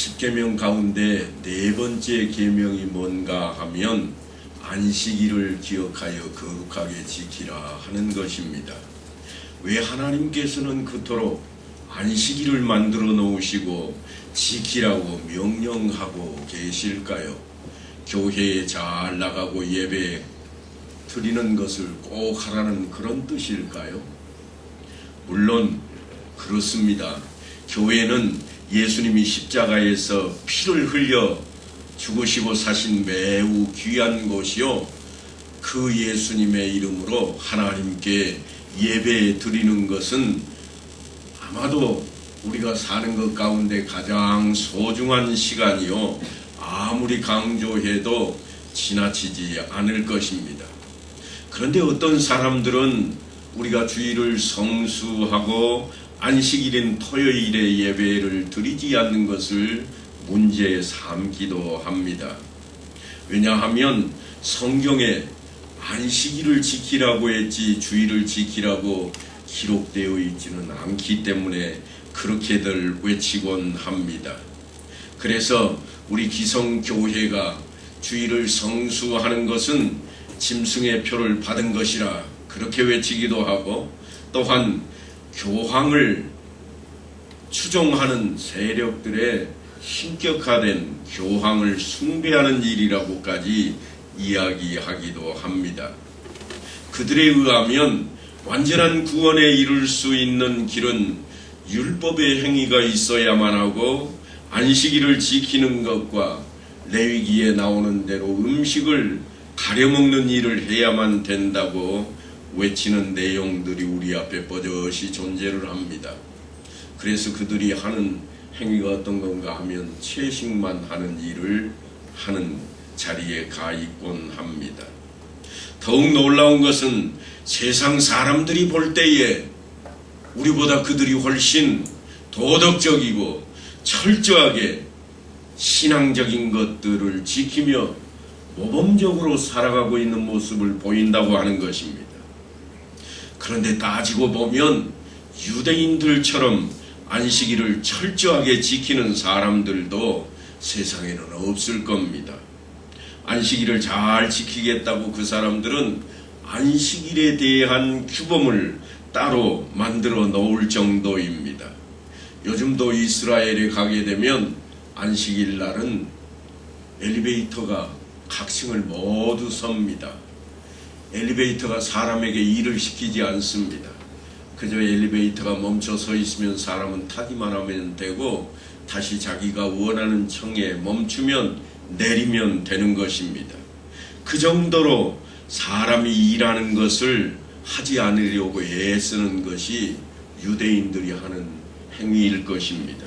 십계명 가운데 네 번째 계명이 뭔가 하면 안식일을 기억하여 거룩하게 지키라 하는 것입니다. 왜 하나님께서는 그토록 안식일을 만들어 놓으시고 지키라고 명령하고 계실까요? 교회에 잘 나가고 예배 드리는 것을 꼭 하라는 그런 뜻일까요? 물론 그렇습니다. 교회는 예수님이 십자가에서 피를 흘려 죽으시고 사신 매우 귀한 곳이요, 그 예수님의 이름으로 하나님께 예배 드리는 것은 아마도 우리가 사는 것 가운데 가장 소중한 시간이요, 아무리 강조해도 지나치지 않을 것입니다. 그런데 어떤 사람들은 우리가 주일을 성수하고 안식일인 토요일에 예배를 드리지 않는 것을 문제 삼기도 합니다. 왜냐하면 성경에 안식일을 지키라고 했지 주일을 지키라고 기록되어 있지는 않기 때문에 그렇게들 외치곤 합니다. 그래서 우리 기성교회가 주일을 성수하는 것은 짐승의 표를 받은 것이라 그렇게 외치기도 하고, 또한 교황을 추종하는 세력들의 신격화된 교황을 숭배하는 일이라고까지 이야기하기도 합니다. 그들에 의하면 완전한 구원에 이룰 수 있는 길은 율법의 행위가 있어야만 하고 안식일을 지키는 것과 레위기에 나오는 대로 음식을 가려먹는 일을 해야만 된다고 외치는 내용들이 우리 앞에 버젓이 존재를 합니다. 그래서 그들이 하는 행위가 어떤 건가 하면 채식만 하는 일을 하는 자리에 가 있곤 합니다. 더욱 놀라운 것은 세상 사람들이 볼 때에 우리보다 그들이 훨씬 도덕적이고 철저하게 신앙적인 것들을 지키며 모범적으로 살아가고 있는 모습을 보인다고 하는 것입니다. 그런데 따지고 보면 유대인들처럼 안식일을 철저하게 지키는 사람들도 세상에는 없을 겁니다. 안식일을 잘 지키겠다고 그 사람들은 안식일에 대한 규범을 따로 만들어 놓을 정도입니다. 요즘도 이스라엘에 가게 되면 안식일 날은 엘리베이터가 각층을 모두 섭니다. 엘리베이터가 사람에게 일을 시키지 않습니다. 그저 엘리베이터가 멈춰 서 있으면 사람은 타기만 하면 되고 다시 자기가 원하는 층에 멈추면 내리면 되는 것입니다. 그 정도로 사람이 일하는 것을 하지 않으려고 애쓰는 것이 유대인들이 하는 행위일 것입니다.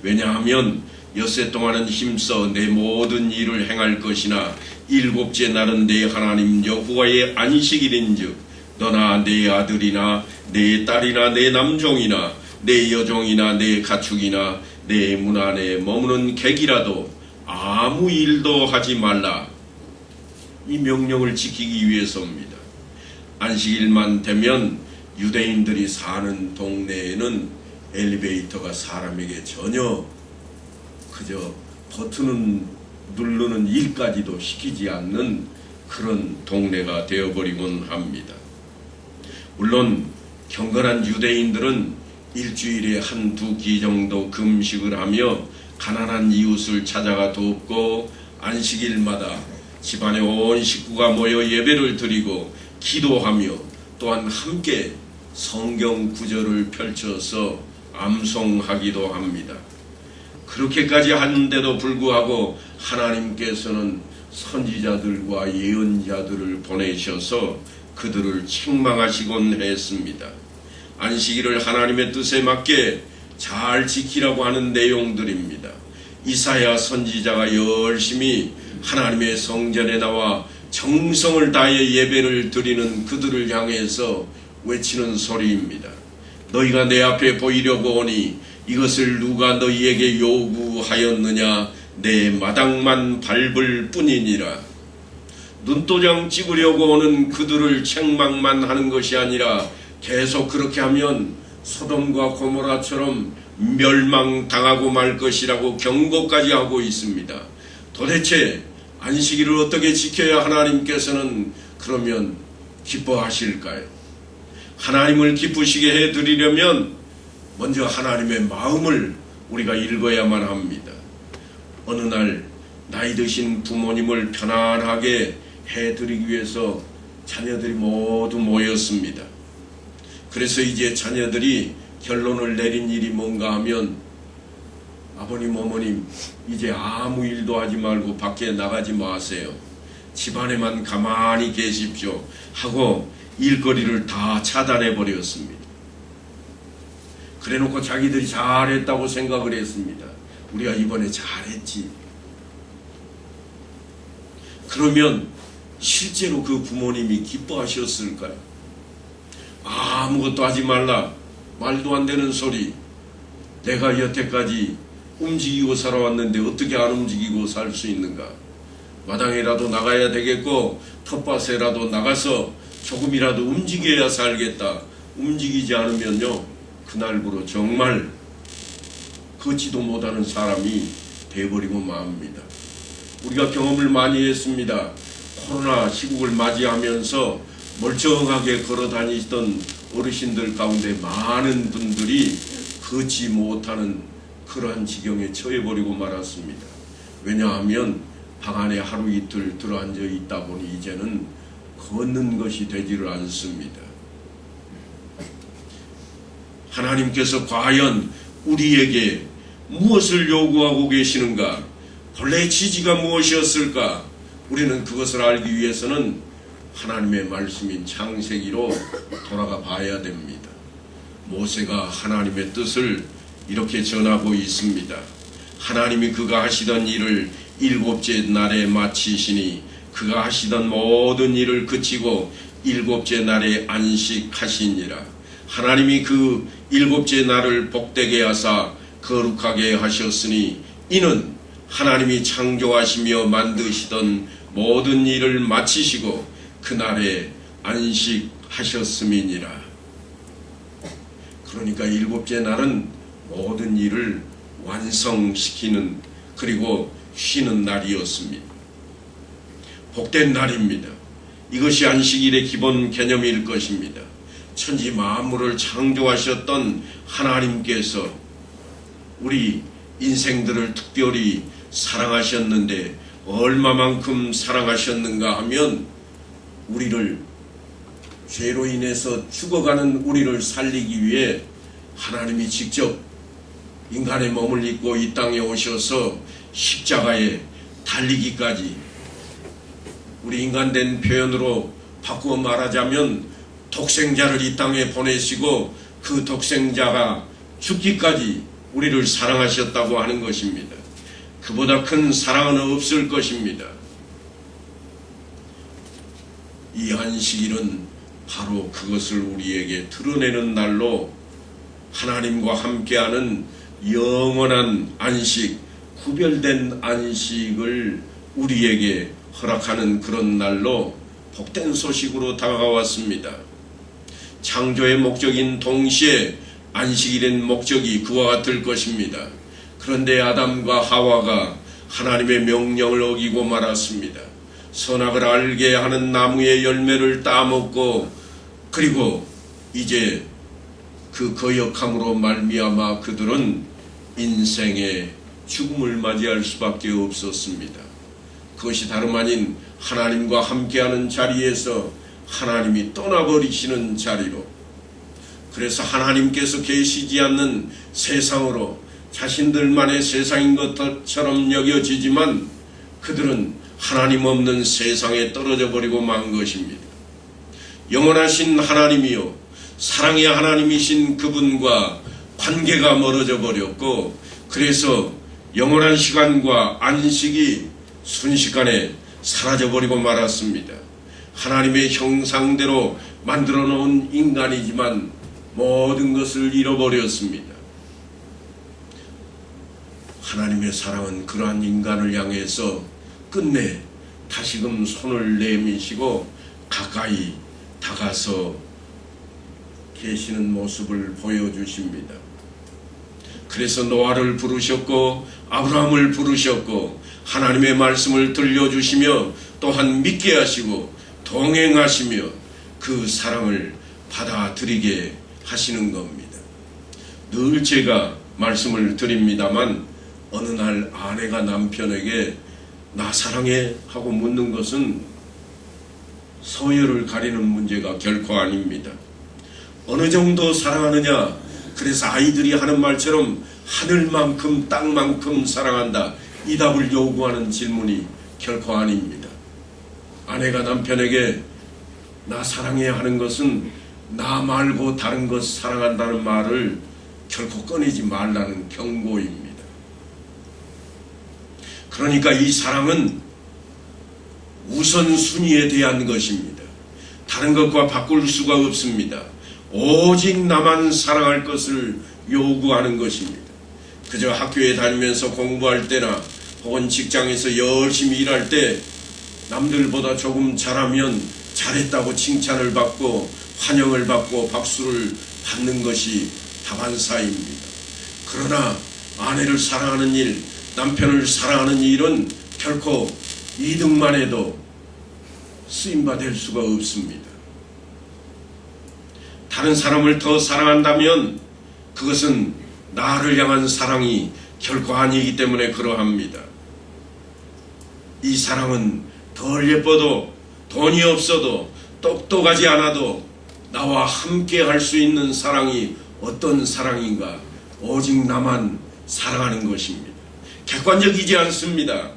왜냐하면 엿새 동안은 힘써 내 모든 일을 행할 것이나 일곱째 날은 내 하나님 여호와의 안식일인즉 너나 내 아들이나 내 딸이나 내 남종이나 내 여종이나 내 가축이나 내 문 안에 머무는 객이라도 아무 일도 하지 말라. 이 명령을 지키기 위해서입니다. 안식일만 되면 유대인들이 사는 동네에는 엘리베이터가 사람에게 전혀 그저 버튼은 누르는 일까지도 시키지 않는 그런 동네가 되어버리곤 합니다. 물론 경건한 유대인들은 일주일에 한두 끼 정도 금식을 하며 가난한 이웃을 찾아가 돕고 안식일마다 집안의 온 식구가 모여 예배를 드리고 기도하며 또한 함께 성경 구절을 펼쳐서 암송하기도 합니다. 그렇게까지 하는데도 불구하고 하나님께서는 선지자들과 예언자들을 보내셔서 그들을 책망하시곤 했습니다. 안식일을 하나님의 뜻에 맞게 잘 지키라고 하는 내용들입니다. 이사야 선지자가 열심히 하나님의 성전에 나와 정성을 다해 예배를 드리는 그들을 향해서 외치는 소리입니다. 너희가 내 앞에 보이려고 오니 이것을 누가 너희에게 요구하였느냐? 내 마당만 밟을 뿐이니라. 눈도장 찍으려고 오는 그들을 책망만 하는 것이 아니라 계속 그렇게 하면 소돔과 고모라처럼 멸망당하고 말 것이라고 경고까지 하고 있습니다. 도대체 안식일을 어떻게 지켜야 하나님께서는 그러면 기뻐하실까요? 하나님을 기쁘시게 해드리려면 먼저 하나님의 마음을 우리가 읽어야만 합니다. 어느 날 나이 드신 부모님을 편안하게 해드리기 위해서 자녀들이 모두 모였습니다. 그래서 이제 자녀들이 결론을 내린 일이 뭔가 하면, 아버님 어머님 이제 아무 일도 하지 말고 밖에 나가지 마세요. 집안에만 가만히 계십시오 하고 일거리를 다 차단해 버렸습니다. 그래놓고 자기들이 잘했다고 생각을 했습니다. 우리가 이번에 잘했지. 그러면 실제로 그 부모님이 기뻐하셨을까요? 아무것도 하지 말라, 말도 안 되는 소리, 내가 여태까지 움직이고 살아왔는데 어떻게 안 움직이고 살 수 있는가? 마당에라도 나가야 되겠고 텃밭에라도 나가서 조금이라도 움직여야 살겠다. 움직이지 않으면요, 그날부로 정말 걷지도 못하는 사람이 돼버리고 맙니다. 우리가 경험을 많이 했습니다. 코로나 시국을 맞이하면서 멀쩡하게 걸어 다니던 어르신들 가운데 많은 분들이 걷지 못하는 그러한 지경에 처해버리고 말았습니다. 왜냐하면 방 안에 하루 이틀 들어앉아 있다 보니 이제는 걷는 것이 되지를 않습니다. 하나님께서 과연 우리에게 무엇을 요구하고 계시는가? 본래 취지가 무엇이었을까? 우리는 그것을 알기 위해서는 하나님의 말씀인 창세기로 돌아가 봐야 됩니다. 모세가 하나님의 뜻을 이렇게 전하고 있습니다. 하나님이 그가 하시던 일을 일곱째 날에 마치시니 그가 하시던 모든 일을 그치고 일곱째 날에 안식하시니라. 하나님이 그 일곱째 날을 복되게 하사 거룩하게 하셨으니 이는 하나님이 창조하시며 만드시던 모든 일을 마치시고 그날에 안식하셨음이니라. 그러니까 일곱째 날은 모든 일을 완성시키는, 그리고 쉬는 날이었습니다. 복된 날입니다. 이것이 안식일의 기본 개념일 것입니다. 천지 만물을 창조하셨던 하나님께서 우리 인생들을 특별히 사랑하셨는데 얼마만큼 사랑하셨는가 하면, 우리를 죄로 인해서 죽어가는 우리를 살리기 위해 하나님이 직접 인간의 몸을 입고 이 땅에 오셔서 십자가에 달리기까지, 우리 인간된 표현으로 바꾸어 말하자면 독생자를 이 땅에 보내시고 그 독생자가 죽기까지 우리를 사랑하셨다고 하는 것입니다. 그보다 큰 사랑은 없을 것입니다. 이 안식일은 바로 그것을 우리에게 드러내는 날로, 하나님과 함께하는 영원한 안식, 구별된 안식을 우리에게 허락하는 그런 날로 복된 소식으로 다가왔습니다. 창조의 목적인 동시에 안식일의 목적이 그와 같을 것입니다. 그런데 아담과 하와가 하나님의 명령을 어기고 말았습니다. 선악을 알게 하는 나무의 열매를 따먹고, 그리고 이제 그 거역함으로 말미암아 그들은 인생의 죽음을 맞이할 수밖에 없었습니다. 그것이 다름 아닌 하나님과 함께하는 자리에서 하나님이 떠나버리시는 자리로, 그래서 하나님께서 계시지 않는 세상으로 자신들만의 세상인 것처럼 여겨지지만 그들은 하나님 없는 세상에 떨어져 버리고 만 것입니다. 영원하신 하나님이요, 사랑의 하나님이신 그분과 관계가 멀어져 버렸고, 그래서 영원한 시간과 안식이 순식간에 사라져 버리고 말았습니다. 하나님의 형상대로 만들어 놓은 인간이지만 모든 것을 잃어버렸습니다. 하나님의 사랑은 그러한 인간을 향해서 끝내 다시금 손을 내미시고 가까이 다가서 계시는 모습을 보여주십니다. 그래서 노아를 부르셨고 아브라함을 부르셨고 하나님의 말씀을 들려주시며 또한 믿게 하시고 동행하시며 그 사랑을 받아들이게 하시는 겁니다. 늘 제가 말씀을 드립니다만 어느 날 아내가 남편에게 나 사랑해? 하고 묻는 것은 서열을 가리는 문제가 결코 아닙니다. 어느 정도 사랑하느냐? 그래서 아이들이 하는 말처럼 하늘만큼 땅만큼 사랑한다. 이 답을 요구하는 질문이 결코 아닙니다. 아내가 남편에게 나 사랑해 하는 것은 나 말고 다른 것 사랑한다는 말을 결코 꺼내지 말라는 경고입니다. 그러니까 이 사랑은 우선순위에 대한 것입니다. 다른 것과 바꿀 수가 없습니다. 오직 나만 사랑할 것을 요구하는 것입니다. 그저 학교에 다니면서 공부할 때나 혹은 직장에서 열심히 일할 때 남들보다 조금 잘하면 잘했다고 칭찬을 받고 환영을 받고 박수를 받는 것이 다반사입니다. 그러나 아내를 사랑하는 일, 남편을 사랑하는 일은 결코 이득만 해도 쓰임받을 수가 없습니다. 다른 사람을 더 사랑한다면 그것은 나를 향한 사랑이 결코 아니기 때문에 그러합니다. 이 사랑은 덜 예뻐도 돈이 없어도 똑똑하지 않아도 나와 함께 할 수 있는 사랑이 어떤 사랑인가? 오직 나만 사랑하는 것입니다. 객관적이지 않습니다.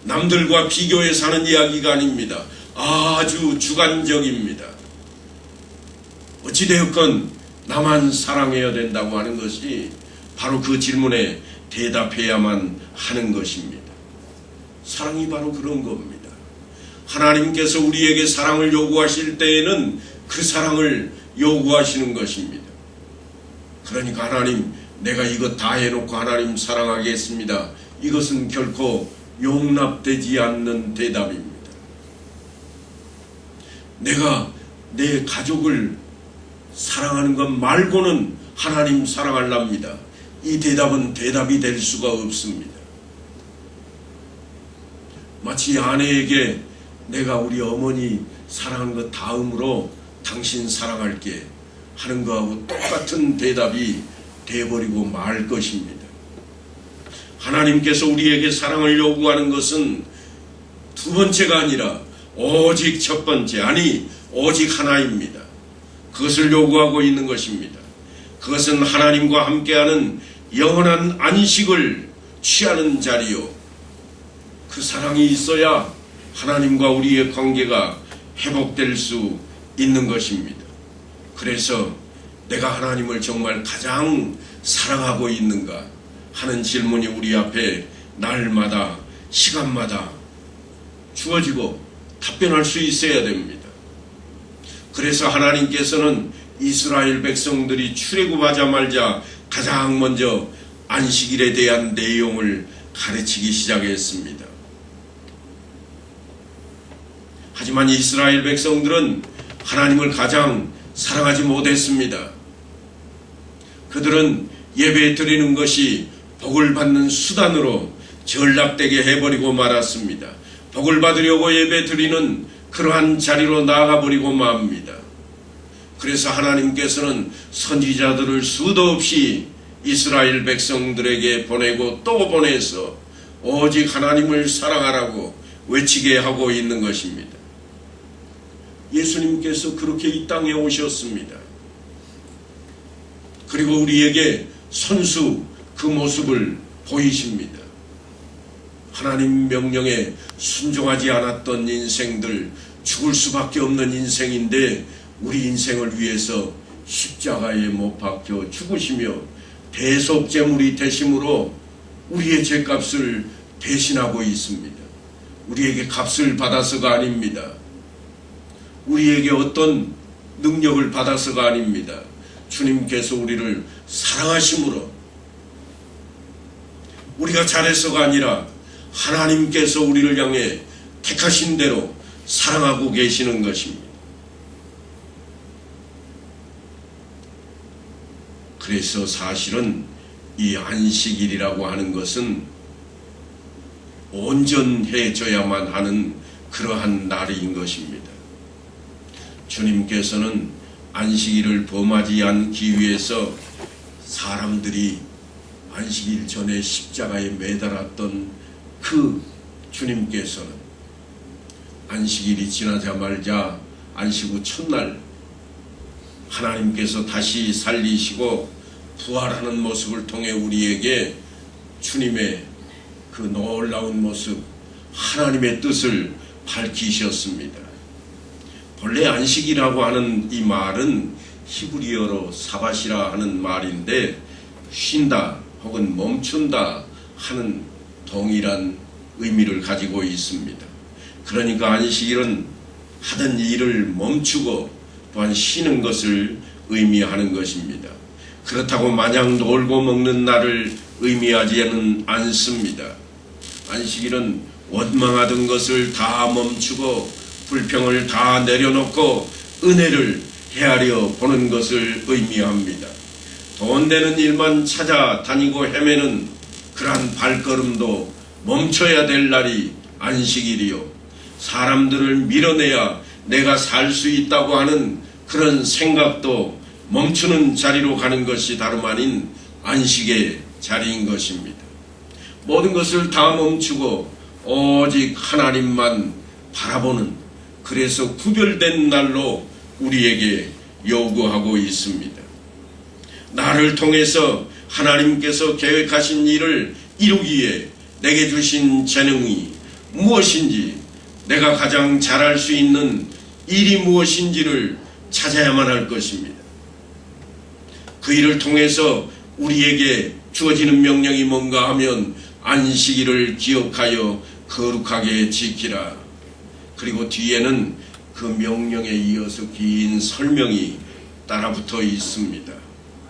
남들과 비교해서 하는 이야기가 아닙니다. 아주 주관적입니다. 어찌되었건 나만 사랑해야 된다고 하는 것이 바로 그 질문에 대답해야만 하는 것입니다. 사랑이 바로 그런 겁니다. 하나님께서 우리에게 사랑을 요구하실 때에는 그 사랑을 요구하시는 것입니다. 그러니까 하나님, 내가 이것 다 해놓고 하나님 사랑하겠습니다. 이것은 결코 용납되지 않는 대답입니다. 내가 내 가족을 사랑하는 것 말고는 하나님 사랑하랍니다. 이 대답은 대답이 될 수가 없습니다. 마치 아내에게 내가 우리 어머니 사랑하는 것 다음으로 당신 사랑할게 하는 것하고 똑같은 대답이 되어버리고 말 것입니다. 하나님께서 우리에게 사랑을 요구하는 것은 두 번째가 아니라 오직 첫 번째, 아니 오직 하나입니다. 그것을 요구하고 있는 것입니다. 그것은 하나님과 함께하는 영원한 안식을 취하는 자리요, 그 사랑이 있어야 하나님과 우리의 관계가 회복될 수 있는 것입니다. 그래서 내가 하나님을 정말 가장 사랑하고 있는가 하는 질문이 우리 앞에 날마다 시간마다 주어지고 답변할 수 있어야 됩니다. 그래서 하나님께서는 이스라엘 백성들이 출애굽하자마자 가장 먼저 안식일에 대한 내용을 가르치기 시작했습니다. 하지만 이스라엘 백성들은 하나님을 가장 사랑하지 못했습니다. 그들은 예배 드리는 것이 복을 받는 수단으로 전락되게 해버리고 말았습니다. 복을 받으려고 예배 드리는 그러한 자리로 나가버리고 맙니다. 그래서 하나님께서는 선지자들을 수도 없이 이스라엘 백성들에게 보내고 또 보내서 오직 하나님을 사랑하라고 외치게 하고 있는 것입니다. 예수님께서 그렇게 이 땅에 오셨습니다. 그리고 우리에게 선수 그 모습을 보이십니다. 하나님 명령에 순종하지 않았던 인생들, 죽을 수밖에 없는 인생인데 우리 인생을 위해서 십자가에 못 박혀 죽으시며 대속제물이 되심으로 우리의 죄값을 대신하고 있습니다. 우리에게 값을 받아서가 아닙니다. 우리에게 어떤 능력을 받아서가 아닙니다. 주님께서 우리를 사랑하심으로, 우리가 잘해서가 아니라 하나님께서 우리를 향해 택하신 대로 사랑하고 계시는 것입니다. 그래서 사실은 이 안식일이라고 하는 것은 온전해져야만 하는 그러한 날인 것입니다. 주님께서는 안식일을 범하지 않기 위해서 사람들이 안식일 전에 십자가에 매달았던 그 주님께서는 안식일이 지나자마자 안식 후 첫날 하나님께서 다시 살리시고 부활하는 모습을 통해 우리에게 주님의 그 놀라운 모습, 하나님의 뜻을 밝히셨습니다. 본래 안식이라고 하는 이 말은 히브리어로 사밧이라 하는 말인데 쉰다 혹은 멈춘다 하는 동일한 의미를 가지고 있습니다. 그러니까 안식일은 하던 일을 멈추고 또한 쉬는 것을 의미하는 것입니다. 그렇다고 마냥 놀고 먹는 날을 의미하지는 않습니다. 안식일은 원망하던 것을 다 멈추고 불평을 다 내려놓고 은혜를 헤아려 보는 것을 의미합니다. 돈 되는 일만 찾아다니고 헤매는 그러한 발걸음도 멈춰야 될 날이 안식일이요, 사람들을 밀어내야 내가 살 수 있다고 하는 그런 생각도 멈추는 자리로 가는 것이 다름 아닌 안식의 자리인 것입니다. 모든 것을 다 멈추고 오직 하나님만 바라보는, 그래서 구별된 날로 우리에게 요구하고 있습니다. 나를 통해서 하나님께서 계획하신 일을 이루기에 내게 주신 재능이 무엇인지, 내가 가장 잘할 수 있는 일이 무엇인지를 찾아야만 할 것입니다. 그 일을 통해서 우리에게 주어지는 명령이 뭔가 하면 안식일을 기억하여 거룩하게 지키라. 그리고 뒤에는 그 명령에 이어서 긴 설명이 따라붙어 있습니다.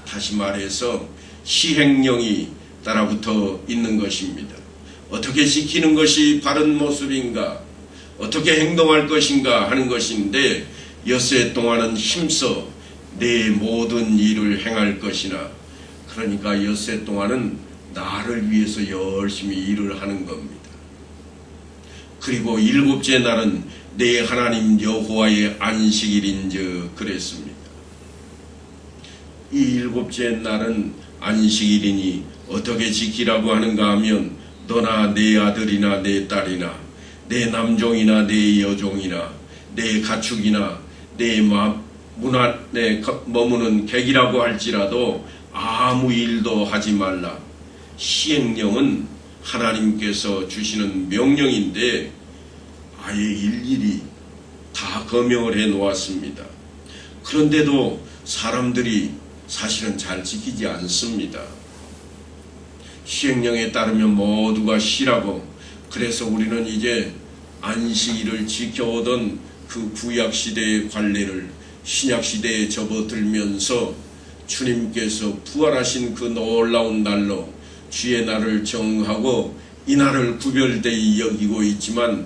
다시 말해서 시행령이 따라붙어 있는 것입니다. 어떻게 지키는 것이 바른 모습인가, 어떻게 행동할 것인가 하는 것인데, 엿새 동안은 힘써 내 모든 일을 행할 것이나, 그러니까 엿새 동안은 나를 위해서 열심히 일을 하는 겁니다. 그리고 일곱째 날은 내 하나님 여호와의 안식일인즉 그랬습니다. 이 일곱째 날은 안식일이니 어떻게 지키라고 하는가 하면, 너나 내 아들이나 내 딸이나 내 남종이나 내 여종이나 내 가축이나 내 문 안에 머무는 객이라고 할지라도 아무 일도 하지 말라. 시행령은 하나님께서 주시는 명령인데 아예 일일이 다 거명을 해 놓았습니다. 그런데도 사람들이 사실은 잘 지키지 않습니다. 시행령에 따르면 모두가 쉬라고, 그래서 우리는 이제 안식일을 지켜오던 그 구약시대의 관례를 신약시대에 접어들면서 주님께서 부활하신 그 놀라운 날로 주의 날을 정하고 이 날을 구별되이 여기고 있지만,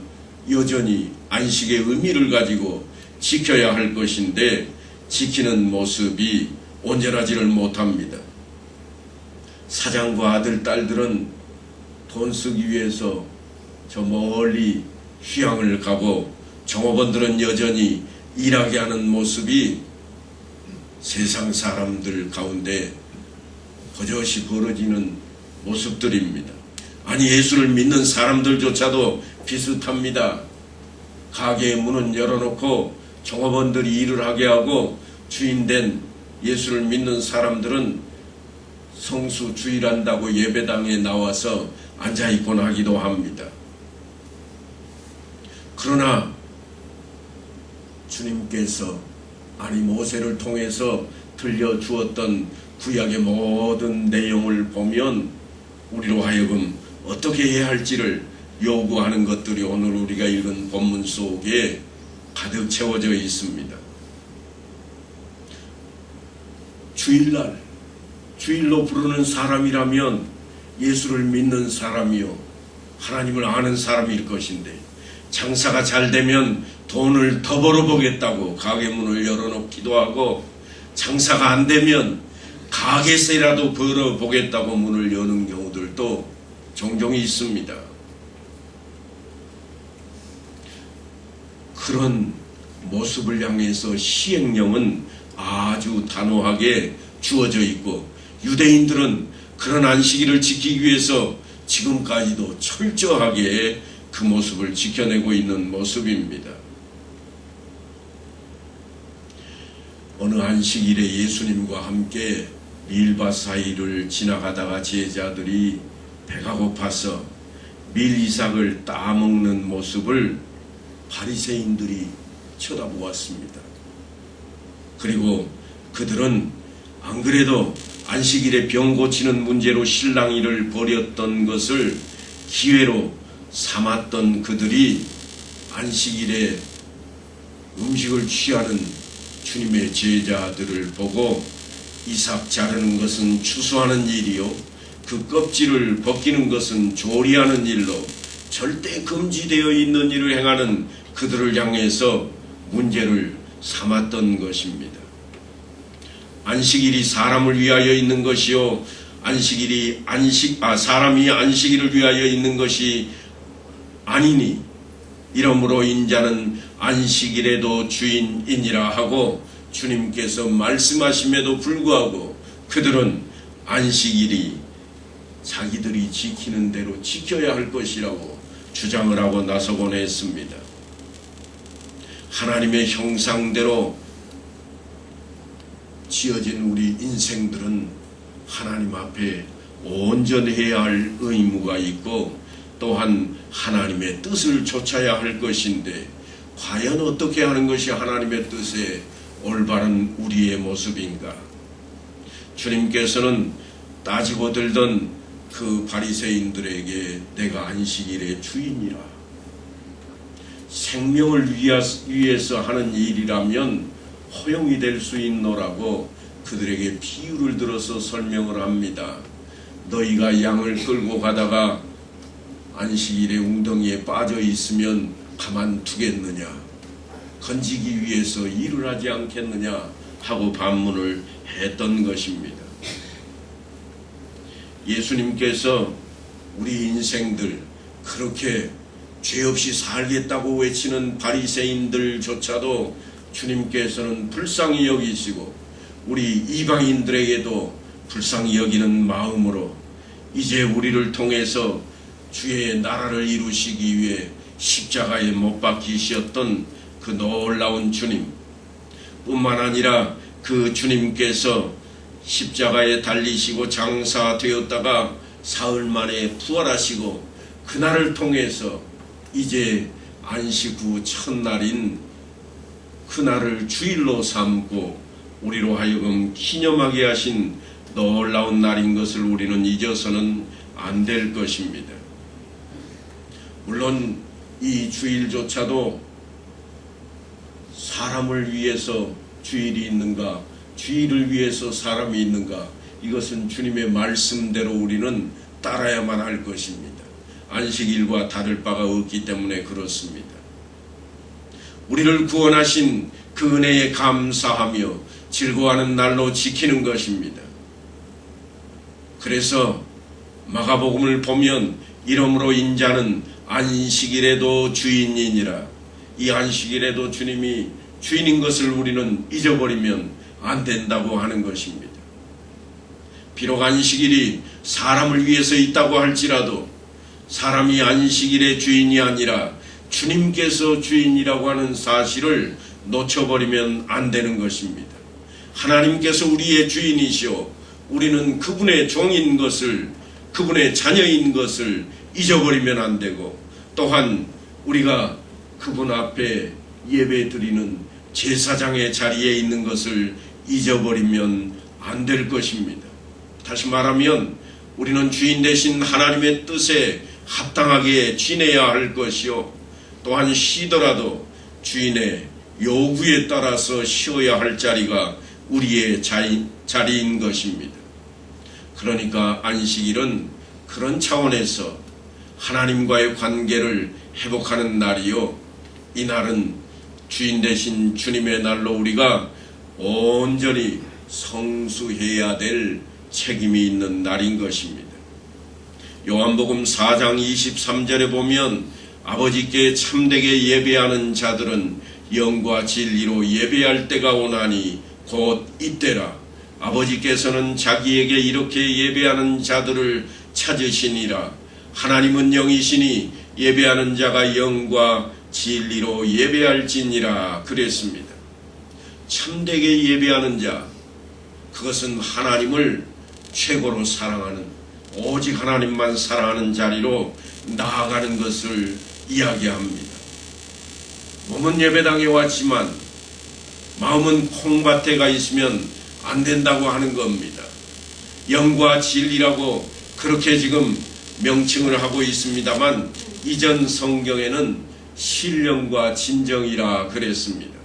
여전히 안식의 의미를 가지고 지켜야 할 것인데 지키는 모습이 온전하지를 못합니다. 사장과 아들, 딸들은 돈 쓰기 위해서 저 멀리 휴양을 가고, 종업원들은 여전히 일하게 하는 모습이 세상 사람들 가운데 버젓이 벌어지는 모습들입니다. 아니, 예수를 믿는 사람들조차도 비슷합니다. 가게의 문은 열어놓고 종업원들이 일을 하게 하고, 주인된 예수를 믿는 사람들은 성수 주일한다고 예배당에 나와서 앉아있곤 하기도 합니다. 그러나 주님께서, 아니 모세를 통해서 들려주었던 구약의 모든 내용을 보면 우리로 하여금 어떻게 해야 할지를 요구하는 것들이 오늘 우리가 읽은 본문 속에 가득 채워져 있습니다. 주일날, 주일로 부르는 사람이라면 예수를 믿는 사람이요, 하나님을 아는 사람일 것인데, 장사가 잘 되면 돈을 더 벌어보겠다고 가게 문을 열어놓기도 하고, 장사가 안 되면 가게세라도 벌어보겠다고 문을 여는 경우들도 종종 있습니다. 그런 모습을 향해서 시행령은 아주 단호하게 주어져 있고, 유대인들은 그런 안식일을 지키기 위해서 지금까지도 철저하게 그 모습을 지켜내고 있는 모습입니다. 어느 안식일에 예수님과 함께 밀밭 사이를 지나가다가 제자들이 배가 고파서 밀이삭을 따먹는 모습을 바리새인들이 쳐다보았습니다. 그리고 그들은 안 그래도 안식일에 병 고치는 문제로 실랑이를 벌였던 것을 기회로 삼았던 그들이 안식일에 음식을 취하는 주님의 제자들을 보고 이삭 자르는 것은 추수하는 일이요, 그 껍질을 벗기는 것은 조리하는 일로 절대 금지되어 있는 일을 행하는 그들을 향해서 문제를 삼았던 것입니다. 안식일이 사람을 위하여 있는 것이요, 사람이 안식일을 위하여 있는 것이 아니니 이러므로 인자는 안식일에도 주인이니라 하고 주님께서 말씀하심에도 불구하고 그들은 안식일이 자기들이 지키는 대로 지켜야 할 것이라고 주장을 하고 나서곤 했습니다. 하나님의 형상대로 지어진 우리 인생들은 하나님 앞에 온전해야 할 의무가 있고, 또한 하나님의 뜻을 좇아야 할 것인데, 과연 어떻게 하는 것이 하나님의 뜻에 올바른 우리의 모습인가? 주님께서는 따지고 들던 그 바리새인들에게 내가 안식일의 주인이라, 생명을 위해서 하는 일이라면 허용이 될 수 있노라고 그들에게 비유를 들어서 설명을 합니다. 너희가 양을 끌고 가다가 안식일에 웅덩이에 빠져 있으면 가만두겠느냐? 건지기 위해서 일을 하지 않겠느냐? 하고 반문을 했던 것입니다. 예수님께서 우리 인생들 그렇게 죄 없이 살겠다고 외치는 바리새인들조차도 주님께서는 불쌍히 여기시고 우리 이방인들에게도 불쌍히 여기는 마음으로 이제 우리를 통해서 주의 나라를 이루시기 위해 십자가에 못 박히셨던 그 놀라운 주님 뿐만 아니라 그 주님께서 십자가에 달리시고 장사되었다가 사흘 만에 부활하시고 그날을 통해서 이제 안식 후 첫날인 그날을 주일로 삼고 우리로 하여금 기념하게 하신 놀라운 날인 것을 우리는 잊어서는 안 될 것입니다. 물론 이 주일조차도 사람을 위해서 주일이 있는가, 주일을 위해서 사람이 있는가, 이것은 주님의 말씀대로 우리는 따라야만 할 것입니다. 안식일과 다를 바가 없기 때문에 그렇습니다. 우리를 구원하신 그 은혜에 감사하며 즐거워하는 날로 지키는 것입니다. 그래서 마가복음을 보면 이러므로 인자는 안식일에도 주인이니라, 이 안식일에도 주님이 주인인 것을 우리는 잊어버리면 안 된다고 하는 것입니다. 비록 안식일이 사람을 위해서 있다고 할지라도 사람이 안식일의 주인이 아니라 주님께서 주인이라고 하는 사실을 놓쳐버리면 안 되는 것입니다. 하나님께서 우리의 주인이시오, 우리는 그분의 종인 것을, 그분의 자녀인 것을 잊어버리면 안 되고, 또한 우리가 그분 앞에 예배 드리는 제사장의 자리에 있는 것을 잊어버리면 안 될 것입니다. 다시 말하면 우리는 주인 되신 하나님의 뜻에 합당하게 지내야 할 것이요, 또한 쉬더라도 주인의 요구에 따라서 쉬어야 할 자리가 우리의 자리인 것입니다. 그러니까 안식일은 그런 차원에서 하나님과의 관계를 회복하는 날이요, 이날은 주인 되신 주님의 날로 우리가 온전히 성수해야 될 책임이 있는 날인 것입니다. 요한복음 4장 23절에 보면 아버지께 참되게 예배하는 자들은 영과 진리로 예배할 때가 오나니 곧 이때라. 아버지께서는 자기에게 이렇게 예배하는 자들을 찾으시니라. 하나님은 영이시니 예배하는 자가 영과 진리로 예배할지니라 그랬습니다. 참되게 예배하는 자, 그것은 하나님을 최고로 사랑하는, 오직 하나님만 사랑하는 자리로 나아가는 것을 이야기합니다. 몸은 예배당에 왔지만 마음은 콩밭에 가 있으면 안 된다고 하는 겁니다. 영과 진리라고 그렇게 지금 명칭을 하고 있습니다만 이전 성경에는 신령과 진정이라 그랬습니다.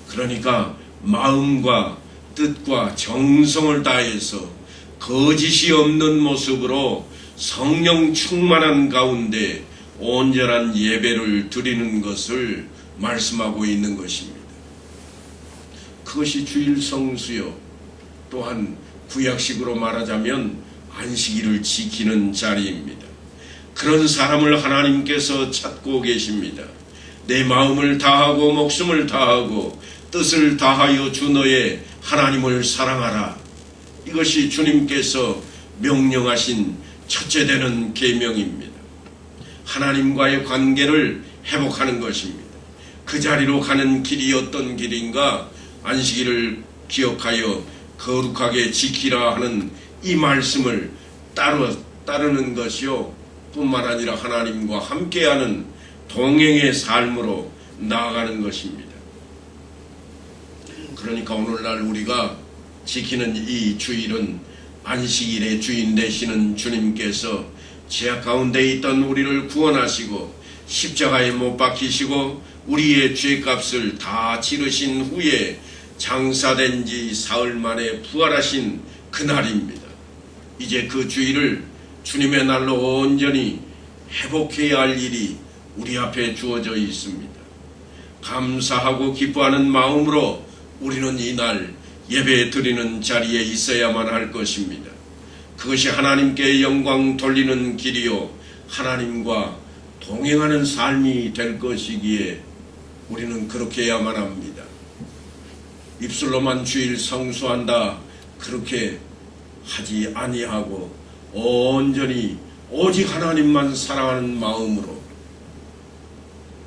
그러니까 마음과 뜻과 정성을 다해서 거짓이 없는 모습으로 성령 충만한 가운데 온전한 예배를 드리는 것을 말씀하고 있는 것입니다. 그것이 주일 성수요, 또한 구약식으로 말하자면 안식일을 지키는 자리입니다. 그런 사람을 하나님께서 찾고 계십니다. 내 마음을 다하고 목숨을 다하고 뜻을 다하여 주 너의 하나님을 사랑하라. 이것이 주님께서 명령하신 첫째 되는 계명입니다. 하나님과의 관계를 회복하는 것입니다. 그 자리로 가는 길이 어떤 길인가? 안식일을 기억하여 거룩하게 지키라 하는 이 말씀을 따르는 것이요, 뿐만 아니라 하나님과 함께하는 동행의 삶으로 나아가는 것입니다. 그러니까 오늘날 우리가 지키는 이 주일은 안식일의 주인 되시는 주님께서 죄악 가운데 있던 우리를 구원하시고 십자가에 못 박히시고 우리의 죄값을 다 치르신 후에 장사된 지 사흘 만에 부활하신 그날입니다. 이제 그 주일을 주님의 날로 온전히 회복해야 할 일이 우리 앞에 주어져 있습니다. 감사하고 기뻐하는 마음으로 우리는 이날 예배 드리는 자리에 있어야만 할 것입니다. 그것이 하나님께 영광 돌리는 길이요, 하나님과 동행하는 삶이 될 것이기에 우리는 그렇게 해야만 합니다. 입술로만 주일 성수한다, 그렇게 하지 아니하고 온전히 오직 하나님만 사랑하는 마음으로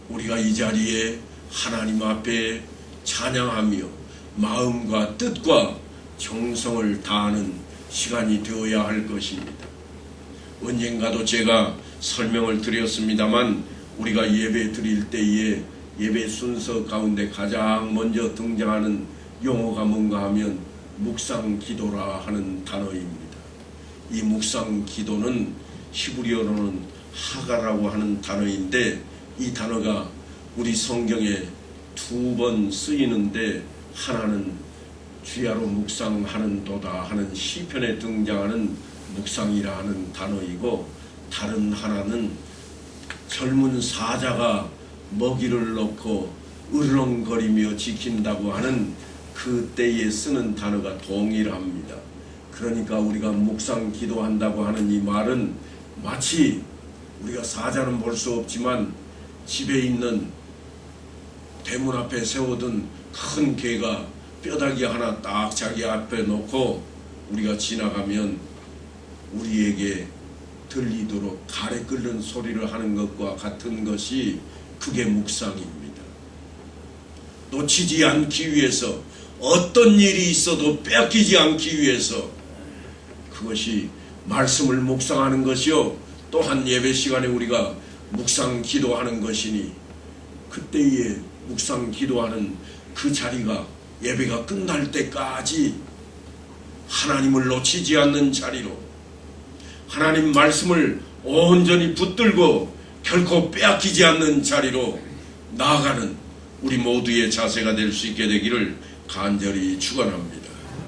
우리가 이 자리에 하나님 앞에 찬양하며 마음과 뜻과 정성을 다하는 시간이 되어야 할 것입니다. 언젠가도 제가 설명을 드렸습니다만 우리가 예배 드릴 때에 예배 순서 가운데 가장 먼저 등장하는 용어가 뭔가 하면 묵상기도라 하는 단어입니다. 이 묵상기도는 히브리어로는 하가라고 하는 단어인데 이 단어가 우리 성경에 2번 쓰이는데 하나는 주야로 묵상하는 도다 하는 시편에 등장하는 묵상이라 하는 단어이고 다른 하나는 젊은 사자가 먹이를 놓고 으르렁거리며 지킨다고 하는 그 때에 쓰는 단어가 동일합니다. 그러니까 우리가 묵상 기도한다고 하는 이 말은 마치 우리가 사자는 볼 수 없지만 집에 있는 대문 앞에 세워둔 큰 개가 뼈다귀 하나 딱 자기 앞에 놓고 우리가 지나가면 우리에게 들리도록 가래 끓는 소리를 하는 것과 같은 것이 그게 묵상입니다. 놓치지 않기 위해서 어떤 일이 있어도 빼앗기지 않기 위해서 그것이 말씀을 묵상하는 것이요, 또한 예배 시간에 우리가 묵상 기도하는 것이니 그때에 묵상 기도하는 그 자리가 예배가 끝날 때까지 하나님을 놓치지 않는 자리로 하나님 말씀을 온전히 붙들고 결코 빼앗기지 않는 자리로 나아가는 우리 모두의 자세가 될 수 있게 되기를 간절히 축원합니다.